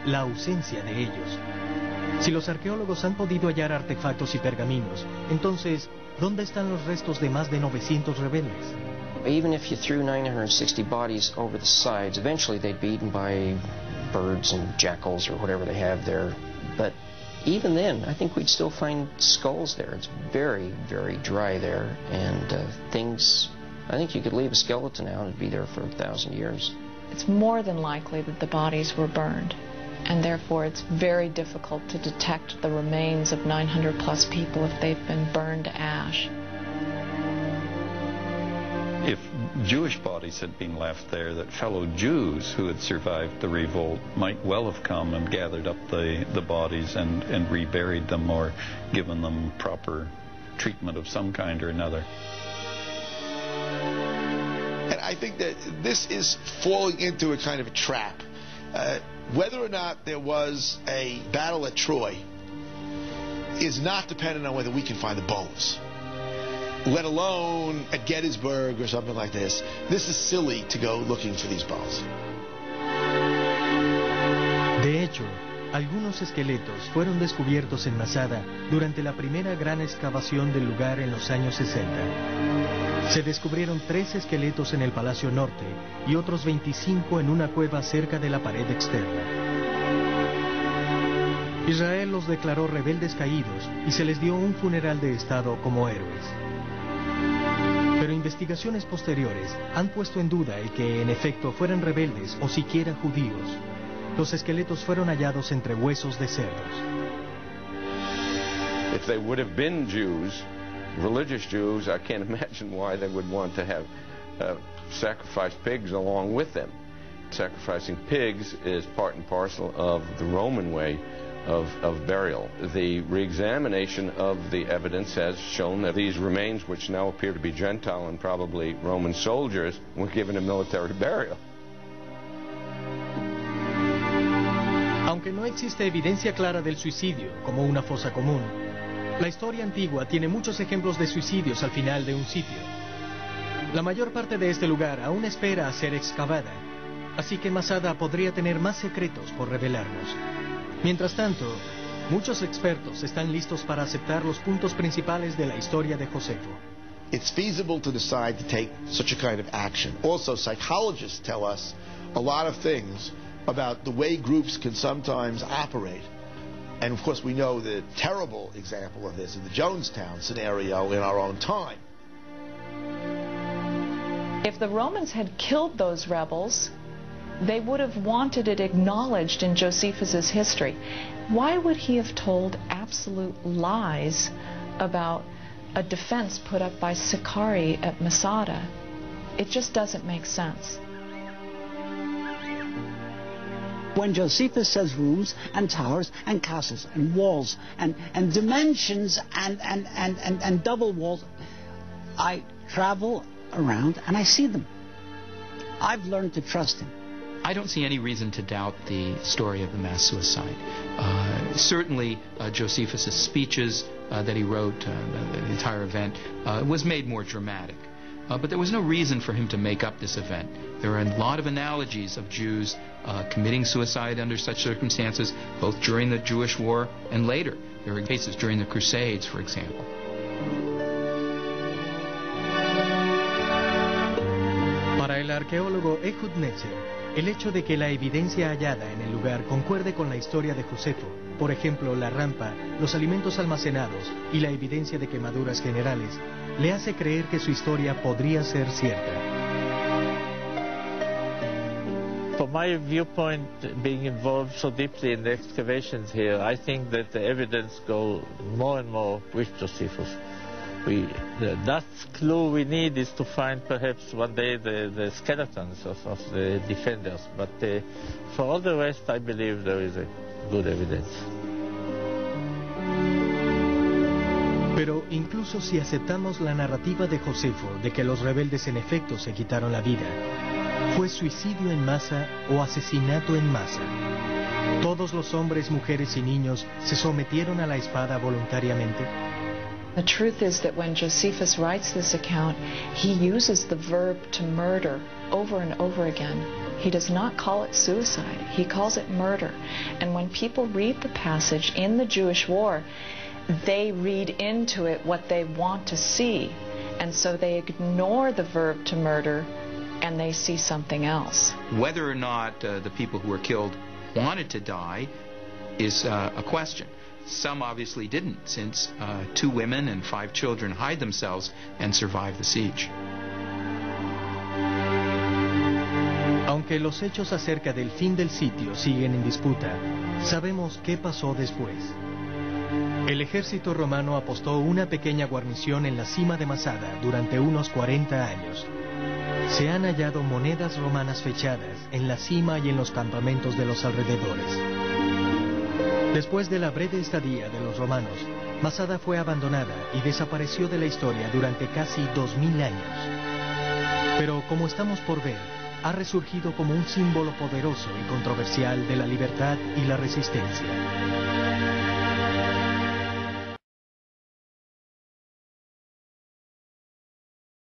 la ausencia de ellos. Si los arqueólogos han podido hallar artefactos y pergaminos, entonces, ¿dónde están los restos de más de 900 rebeldes? Even if you threw 960 bodies over the sides, eventually they'd be eaten by birds and jackals or whatever they have there. But even then, I think we'd still find skulls there. It's very, very dry there, and I think you could leave a skeleton out and it'd be there for 1,000 years. It's more than likely that the bodies were burned, and therefore it's very difficult to detect the remains of 900 plus people if they've been burned to ash. If Jewish bodies had been left there, that fellow Jews who had survived the revolt might well have come and gathered up the bodies and reburied them or given them proper treatment of some kind or another. And I think that this is falling into a kind of a trap. Whether or not there was a battle at Troy is not dependent on whether we can find the bones, let alone at Gettysburg or something like this. This is silly to go looking for these bones. De hecho, algunos esqueletos fueron descubiertos en Masada durante la primera gran excavación del lugar en los años 60. Se descubrieron 3 esqueletos en el Palacio Norte y otros 25 en una cueva cerca de la pared externa. Israel los declaró rebeldes caídos y se les dio un funeral de Estado como héroes. Pero investigaciones posteriores han puesto en duda el que en efecto fueran rebeldes o siquiera judíos. Los esqueletos fueron hallados entre huesos de cerdos. If they would have been Jews, religious Jews, I can't imagine why they would want to have sacrificed pigs along with them. Sacrificing pigs is part and parcel of the Roman way of burial. The re-examination of the evidence has shown that these remains, which now appear to be Gentile and probably Roman soldiers, were given a military burial. Aunque no existe evidencia clara del suicidio como una fosa común, la historia antigua tiene muchos ejemplos de suicidios al final de un sitio. La mayor parte de este lugar aún espera a ser excavada, así que Masada podría tener más secretos por revelarnos. Mientras tanto, muchos expertos están listos para aceptar los puntos principales de la historia de Josefo. It's feasible to decide to take such a kind of action. Also, psychologists tell us a lot of things about the way groups can sometimes operate. And of course we know the terrible example of this in the Jonestown scenario in our own time. If the Romans had killed those rebels, they would have wanted it acknowledged in Josephus's history. Why would he have told absolute lies about a defense put up by Sicarii at Masada? It just doesn't make sense. When Josephus says rooms and towers and castles and walls and dimensions and double walls, I travel around and I see them. I've learned to trust him. I don't see any reason to doubt the story of the mass suicide. Certainly, Josephus' speeches that he wrote, the entire event, was made more dramatic. But there was no reason for him to make up this event. There are a lot of analogies of Jews committing suicide under such circumstances, both during the Jewish War and later. There are cases during the Crusades, for example. Para el arqueólogo Ehud Netzer, el hecho de que la evidencia hallada en el lugar concuerde con la historia de Josefo, por ejemplo la rampa, los alimentos almacenados y la evidencia de quemaduras generales, le hace creer que su historia podría ser cierta. From my viewpoint, being involved so deeply in the excavations here, I think that the evidence goes more and more with Josephus. That clue we need is to find perhaps one day the skeletons of the defenders. But for all the rest, I believe there is a good evidence. Pero incluso si aceptamos la narrativa de Josefo de que los rebeldes en efecto se quitaron la vida, ¿fue suicidio en masa o asesinato en masa? ¿Todos los hombres, mujeres y niños se sometieron a la espada voluntariamente? The truth is that when Josephus writes this account, he uses the verb to murder over and over again. He does not call it suicide. He calls it murder. And when people read the passage in the Jewish war, they read into it what they want to see. And so they ignore the verb to murder and they see something else. Whether or not the people who were killed wanted to die is a question. Some obviously didn't, since 2 women and 5 children hide themselves and survive the siege. Aunque los hechos acerca del fin del sitio siguen en disputa, sabemos qué pasó después. El ejército romano apostó una pequeña guarnición en la cima de Masada durante unos 40 años. Se han hallado monedas romanas fechadas en la cima y en los campamentos de los alrededores. Después de la breve estadía de los romanos, Masada fue abandonada y desapareció de la historia durante casi 2000 años. Pero como estamos por ver, ha resurgido como un símbolo poderoso y controversial de la libertad y la resistencia.